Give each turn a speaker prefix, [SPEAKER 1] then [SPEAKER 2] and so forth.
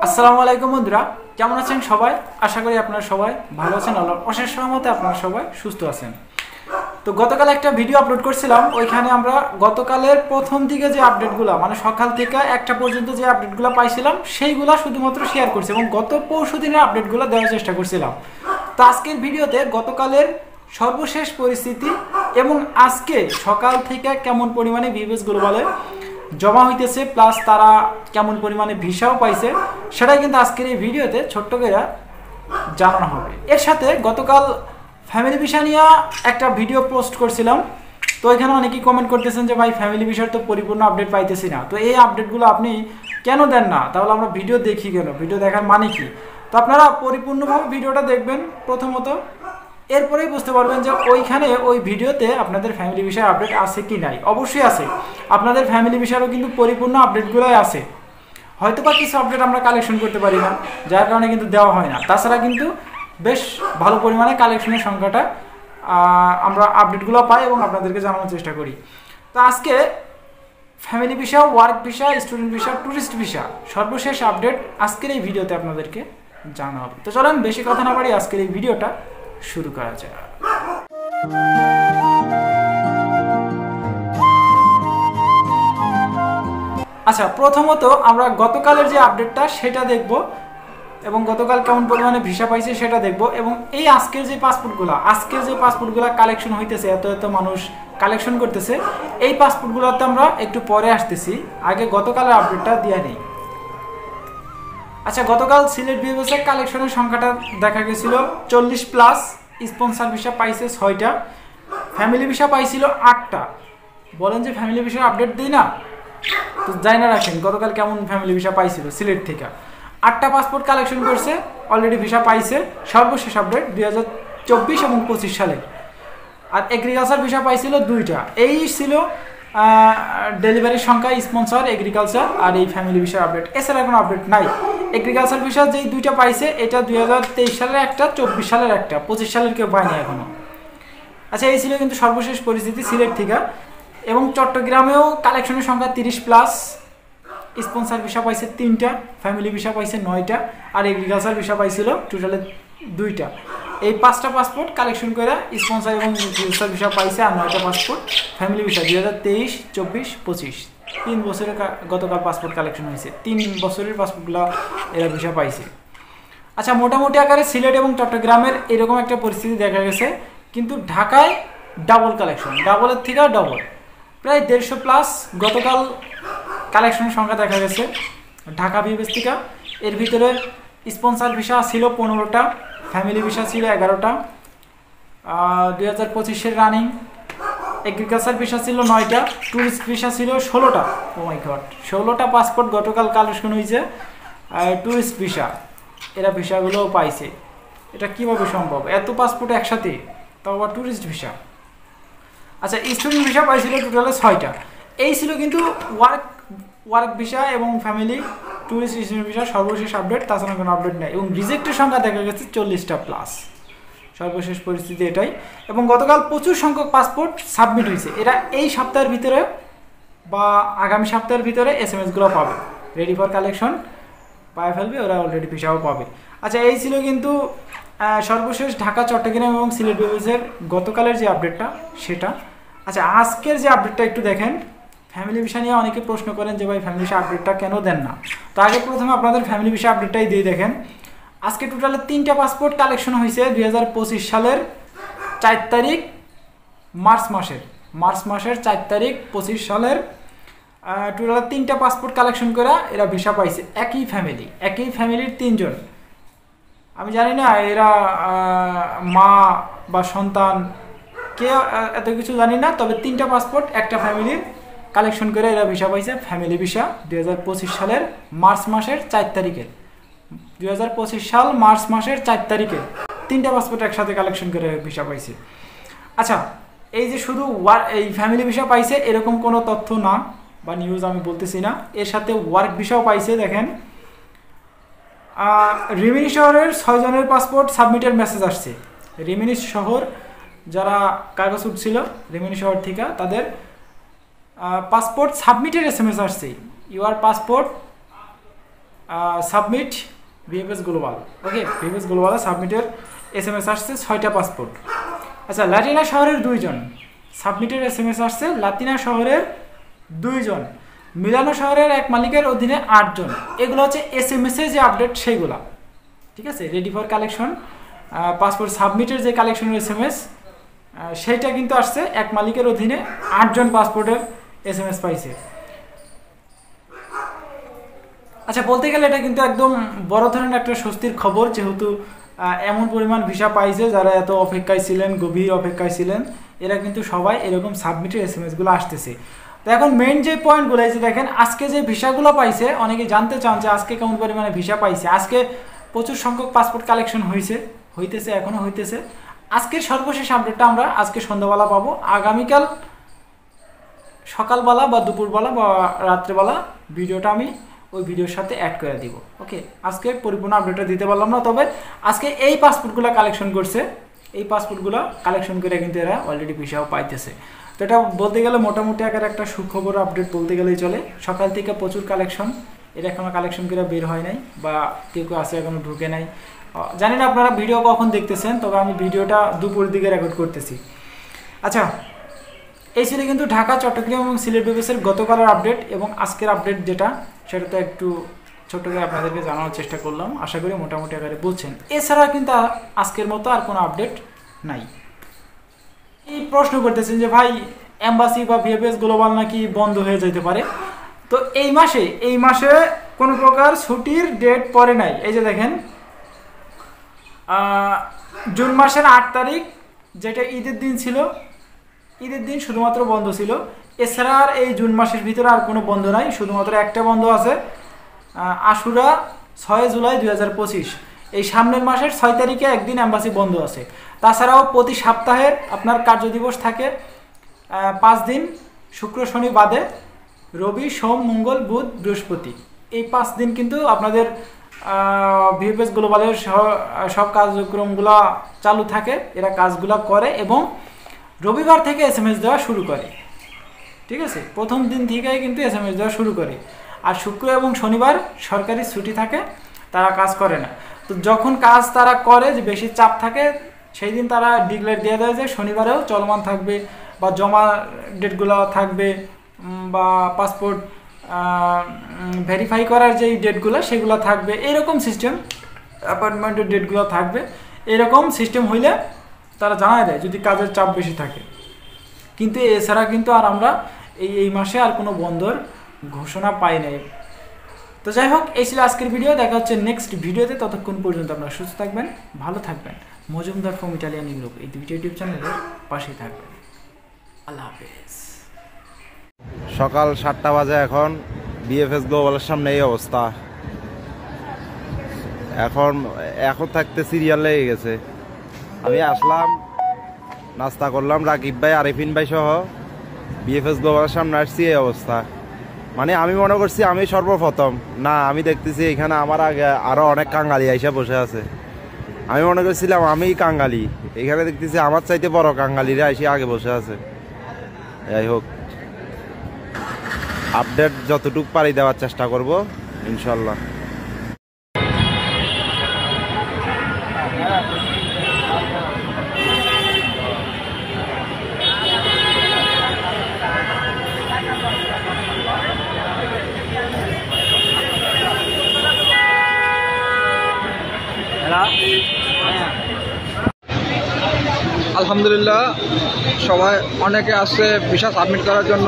[SPEAKER 1] আসসালামু আলাইকুম বন্ধুরা, কেমন আছেন সবাই? আশা করি আপনারা সবাই ভালো আছেন। আল্লাহর অশেষ রহমতে আপনারা সবাই সুস্থ আছেন। তো গতকাল একটা ভিডিও আপলোড করছিলাম, ওইখানে আমরা গতকালের প্রথম দিকে যে আপডেটগুলো মানে সকাল থেকে একটা পর্যন্ত যে আপডেটগুলো পাইছিলাম সেইগুলো শুধুমাত্র শেয়ার করছি এবং গত পরশু দিনের আপডেটগুলো দেওয়ার চেষ্টা করছিলাম। তো আজকের ভিডিওতে গতকালের সর্বশেষ পরিস্থিতি এবং আজকে সকাল থেকে কেমন পরিমাণে ভিউজ গ্লোবালে জমা হইতেছে প্লাস তারা কেমন পরিমাণে ভিসাও পাইছে সেটাই কিন্তু আজকের এই ভিডিওতে ছোট্ট করে জানানো হবে। এর সাথে গতকাল ফ্যামিলি ভিসা নিয়ে একটা ভিডিও পোস্ট করছিলাম, তো এখানে অনেকেই কমেন্ট করতেছেন যে ভাই ফ্যামিলি ভিসার তো পরিপূর্ণ আপডেট পাইতেছি না, তো এই আপডেটগুলো আপনি কেন দেন না? তাহলে আমরা ভিডিও দেখি কেন? ভিডিও দেখার মানে কি? তো আপনারা পরিপূর্ণভাবে ভিডিওটা দেখবেন প্রথমত, এরপরেই বুঝতে পারবেন যে ওইখানে ওই ভিডিওতে আপনাদের ফ্যামিলি ভিসার আপডেট আছে কি নাই। অবশ্যই আছে, আপনাদের ফ্যামিলি ভিসারও কিন্তু পরিপূর্ণ আপডেটগুলোই আছে। হয়তো বা কিছু আপডেট আমরা কালেকশন করতে পারি না, যার কারণে কিন্তু দেওয়া হয় না। তাছাড়া কিন্তু বেশ ভালো পরিমাণে কালেকশনের সংখ্যাটা আমরা আপডেটগুলো পাই এবং আপনাদেরকে জানানোর চেষ্টা করি। তো আজকে family visa, work visa, student visa, tourist visa সর্বশেষ আপডেট আজকের এই ভিডিওতে আপনাদেরকে জানা হবে। তো চলেন বেশি কথা না বাড়ি আজকের এই ভিডিওটা শুরু করা যায়। আচ্ছা, প্রথমত আমরা গতকালের যে আপডেটটা সেটা দেখব এবং গতকাল কেমন পরিমাণে ভিসা পাইছে সেটা দেখব এবং এই আজকের যে পাসপোর্টগুলো কালেকশন হইতেছে, এত মানুষ কালেকশন করতেছে, এই পাসপোর্টগুলোতে আমরা একটু পরে আসতেছি। আগে গতকালের আপডেটটা দিয়ে নেই। আচ্ছা, গতকাল সিলেট বিভাগের কালেকশনের সংখ্যাটা দেখা গেছিল 40+, স্পন্সর ভিসা পাইছে 6টা, ফ্যামিলি ভিসা পাইছিল 8টা। বলেন যে ফ্যামিলি ভিসার আপডেট দিই না, তো যাই না রাখেন গতকাল কেমন ফ্যামিলি ভিসা পাইছিল সিলেট থেকে। 8টা পাসপোর্ট কালেকশন করছে, অলরেডি ভিসা পাইছে। সর্বশেষ আপডেট 2024 এবং 25 সালে। আর এগ্রিকালচার ভিসা পাইছিল 2টা। এই ছিল ডেলিভারির সংখ্যা, স্পন্সর, এগ্রিকালচার আর এই ফ্যামিলি ভিসার আপডেট। এছাড়া কোনো আপডেট নাই। এগ্রিকালচার ভিসা যেই 2টা পাইছে, এটা 2023 সালের একটা, 24 সালের একটা, 25 সালের কেউ পায়নি এখনো। আচ্ছা, এই ছিল কিন্তু সর্বশেষ পরিস্থিতি সিলেট থেকে। এবং চট্টগ্রামেও কালেকশনের সংখ্যা 30+, স্পন্সর ভিসা পাইছে 3টা, ফ্যামিলি ভিসা পাইছে 9টা আর এগ্রিকালচার ভিসা পাইছিল টোটালে 2টা। এই 5টা পাসপোর্ট কালেকশন করে স্পন্সর এবং এগ্রিকালচার ভিসা পাইছে আর 9টা পাসপোর্ট ফ্যামিলি ভিসা 2023, 24, 25 3 বছরের গতকাল পাসপোর্ট কালেকশন হয়েছে। 3 বছরের পাসপোর্টগুলো এরা ভিসা পাইছে। আচ্ছা, মোটামুটি আকারে সিলেট এবং চট্টগ্রামের এরকম একটা পরিস্থিতি দেখা গেছে, কিন্তু ঢাকায় ডাবল কালেকশন, ডাবলের থেকে ডবল, প্রায় 150+ গতকাল কালেকশনের সংখ্যা দেখা গেছে ঢাকা বিভাগ থেকে। এর ভিতরে স্পন্সর ভিসা ছিল 15টা, ফ্যামিলি ভিসা ছিল 11টা, 2025-এর রানিং। এগ্রিকালচার ভিসা ছিল 9টা, ট্যুরিস্ট ভিসা ছিল 16টা। ও মাই গড, 16টা পাসপোর্ট গতকাল কালেকশন হয়েছে ট্যুরিস্ট ভিসা। এরা ভিসাগুলোও পাইছে। এটা কিভাবে সম্ভব, এত পাসপোর্ট একসাথে, তাও আবার ট্যুরিস্ট ভিসা? আচ্ছা, স্টুডেন্ট ভিসা পাইছিল টোটালে 6টা। এই ছিল কিন্তু ওয়ার্ক ভিসা এবং ফ্যামিলি, ট্যুরিস্ট, স্টুডেন্ট ভিসা সর্বশেষ আপডেট। তাছাড়া কোনো আপডেট নেই এবং রিজেক্টের সংখ্যা দেখা গেছে 40টা+। সর্বশেষ পরিস্থিতি এটাই। এবং গতকাল প্রচুর সংখ্যক পাসপোর্ট সাবমিট হয়েছে। এরা এই সপ্তাহের ভিতরে বা আগামী সপ্তাহের ভিতরে SMS-গুলো পাবে, রেডি ফর কালেকশন পায়ে ফেলবে, ওরা অলরেডি ভিসাও পাবে। আচ্ছা, এই ছিল কিন্তু সর্বশেষ ঢাকা, চট্টগ্রাম এবং সিলেট বিভাগের গতকালের যে আপডেটটা সেটা। আচ্ছা, আজকের যে আপডেটটা একটু দেখেন। ফ্যামিলি ভিসা নিয়ে অনেকে প্রশ্ন করেন যে ভাই ফ্যামিলি ভিসা আপডেটটা কেন দেন না। তো আগে প্রথমে আপনাদের ফ্যামিলি ভিসা আপডেটটাই দিয়ে দেখেন। আজকে টোটালে 3টা পাসপোর্ট কালেকশন হয়েছে 2025 সালের 4 তারিখ, মার্চ মাসের 4 তারিখ 25 সালের। টোটাল 3টা পাসপোর্ট কালেকশন করে এরা ভিসা পাইছে। একই ফ্যামিলির 3জন। আমি জানি না এরা মা বা সন্তান কে, এত কিছু জানি না, তবে 3টা পাসপোর্ট একটা ফ্যামিলির কালেকশন করে এরা ভিসা পাইছে। ফ্যামিলি ভিসা 2025 সালের মার্চ মাসের 4 তারিখে, 2025 সাল মার্চ মাসের 4 তারিখে 3টা পাসপোর্ট একসাথে কালেকশন করে ভিসা পাইছে। আচ্ছা, এই যে শুধু এই ফ্যামিলি ভিসা পাইছে এরকম কোনো তথ্য না বা নিউজ আমি বলতেছি না, এর সাথে ওয়ার্ক ভিসাও পাইছে। দেখেন, রিমিনি শহরের 6 জনের পাসপোর্ট সাবমিটের মেসেজ আসছে। রিমিনি শহর যারা কাগজ উঠছিল রিমিনি শহর থেকে, তাদের পাসপোর্ট সাবমিটের SMS আসছে। Your passport submit VFS Global. Okay, VFS গ্লোবালে সাবমিটের SMS আসছে 6টা পাসপোর্ট। আচ্ছা, লাতিনা শহরের 2 জন সাবমিটের SMS আসছে, লাতিনা শহরের 2 জন, মিলানো শহরের এক মালিকের অধীনে 8 জন। এগুলো হচ্ছে SMS এর যে আপডেট সেইগুলা, ঠিক আছে। রেডি ফর কালেকশন পাসপোর্ট সাবমিটের যে কালেকশনের SMS সেইটা কিন্তু আসছে, এক মালিকের অধীনে 8 জন পাসপোর্টের SMS পাইছে। আচ্ছা, বলতে গেলে এটা কিন্তু একদম বড় ধরনের একটা স্বস্তির খবর, যেহেতু এমন পরিমাণ ভিসা পাইছে, যারা এত অপেক্ষায় ছিলেন, গভীর অপেক্ষায় ছিলেন, এরা কিন্তু সবাই এরকম সাবমিটের SMS-গুলো আসতেছে। তো এখন মেইন যে পয়েন্টগুলো এই যে দেখেন, আজকে যে ভিসাগুলো পাইছে, অনেকে জানতে চান যে আজকে কেমন পরিমাণে ভিসা পাইছে। আজকে প্রচুর সংখ্যক পাসপোর্ট কালেকশন হইতেছে, এখনও হইতেছে। আজকের সর্বশেষ আপডেটটা আমরা আজকে সন্ধ্যাবেলা পাবো। আগামীকাল সকালবেলা বা দুপুরবেলা বা রাত্রেবেলা ভিডিওটা আমি ওই ভিডিওর সাথে অ্যাড করে দিব। ওকে, আজকে পরিপূর্ণ আপডেটটা দিতে পারলাম না, তবে আজকে এই পাসপোর্টগুলো কালেকশন করছে, এই পাসপোর্টগুলো কালেকশন করে কিন্তু এরা অলরেডি ভিসাও পাইতেছে। তো এটা বলতে গেলে মোটামুটি আকার একটা সুখবর আপডেট বলতে গেলেই চলে। সকাল থেকে প্রচুর কালেকশন, এটা এখনও কালেকশন করে বের হয় নাই, বা কেউ কেউ আসে এখনও ঢুকে নাই। জানি না আপনারা ভিডিও কখন দেখতেছেন, তবে আমি ভিডিওটা দুপুরের দিকে রেকর্ড করতেছি। আচ্ছা, এই ছিল কিন্তু ঢাকা, চট্টগ্রাম এবং সিলেট বিভাগের গতকালের আপডেট এবং আজকের আপডেট যেটা, সেটা তো একটু ছোট করে আপনাদেরকে জানানোর চেষ্টা করলাম। আশা করি মোটামুটি আকারে বুঝছেন। এছাড়া কিন্তু আজকের মতো আর কোনো আপডেট নাই। এই প্রশ্ন করতেছেন যে ভাই, এম্বাসি বা ভিএফএস গ্লোবাল নাকি বন্ধ হয়ে যেতে পারে। তো এই মাসে কোনো প্রকার ছুটির ডেট পড়ে নাই। এই যে দেখেন, জুন মাসের 8 তারিখ, যেটা ঈদের দিন ছিল, ঈদের দিন শুধুমাত্র বন্ধ ছিল। এছাড়া আর এই জুন মাসের ভিতরে আর কোনো বন্ধ নাই, শুধুমাত্র একটা বন্ধ আছে, আশুরা 6 জুলাই 2025। এই সামনের মাসের 6 তারিখে একদিন এম্বাসি বন্ধ আছে। তাছাড়াও প্রতি সপ্তাহের আপনার কার্যদিবস থাকে 5 দিন, শুক্র শনি বাদে, রবি সোম মঙ্গল বুধ বৃহস্পতি। এই 5 দিন কিন্তু আপনাদের ভিএফএস গ্লোবালের সব কার্যক্রমগুলো চালু থাকে, এরা কাজগুলো করে এবং রবিবার থেকে SMS দেওয়া শুরু করে। ঠিক আছে, প্রথম দিন থেকেই কিন্তু SMS দেওয়া শুরু করে। আর শুক্র এবং শনিবার সরকারি ছুটি থাকে, তারা কাজ করে না। তো যখন কাজ তারা করে, যে বেশি চাপ থাকে, সেই দিন তারা ডিক্লেয়ার দিয়ে দেয় যে শনিবারেও চলমান থাকবে, বা জমা ডেটগুলো থাকবে, বা পাসপোর্ট ভেরিফাই করার যেই ডেটগুলো সেগুলো থাকবে, এইরকম সিস্টেম, অ্যাপয়েন্টমেন্টের ডেটগুলো থাকবে। এরকম সিস্টেম হইলে তারা জানায় দেয় যদি কাজের চাপ বেশি থাকে। কিন্তু এছাড়া কিন্তু আর আমরা এই মাসে আর কোনো বন্ধর ঘোষণা পাই নাই। তো যাই হোক, এই ছিল আজকের ভিডিও। দেখা হচ্ছে নেক্সট ভিডিওতে। ততক্ষণ পর্যন্ত আপনারা সুস্থ থাকবেন, ভালো থাকবেন। মজুমদার ফ্রম ইটালিয়ান ইউরোপ এই দুইটা ইউটিউব চ্যানেলের পাশেই থাকবেন। আল্লাহ হাফেজ।
[SPEAKER 2] সকাল 7টা বাজে, এখন ভিএফএস গ্লোবালের সামনে এই অবস্থা। এখন থাকতে সিরিয়াল লেগে গেছে। আমি আসলাম, নাস্তা করলাম, রাকিব ভাই, আরিফিন ভাই সহ ভিএফএস গ্লোবালের সামনে আসছি, এই অবস্থা। মানে আমি মনে করছি আমি সর্বপ্রথম, না, আমি দেখতেছি এখানে আমার আগে আরো অনেক কাঙ্গালি আইসা বসে আছে। আমি মনে করছিলাম আমিই কাঙ্গালি, এখানে দেখতেছি আমার চাইতে বড় কাঙ্গালিরা এসে আগে বসে আছে। যাই হোক, আপডেট যতটুকু পারি দেওয়ার চেষ্টা করব ইনশাল্লাহ।
[SPEAKER 3] আলহামদুলিল্লাহ, সবাই অনেকে আসছে ভিসা সাবমিট করার জন্য।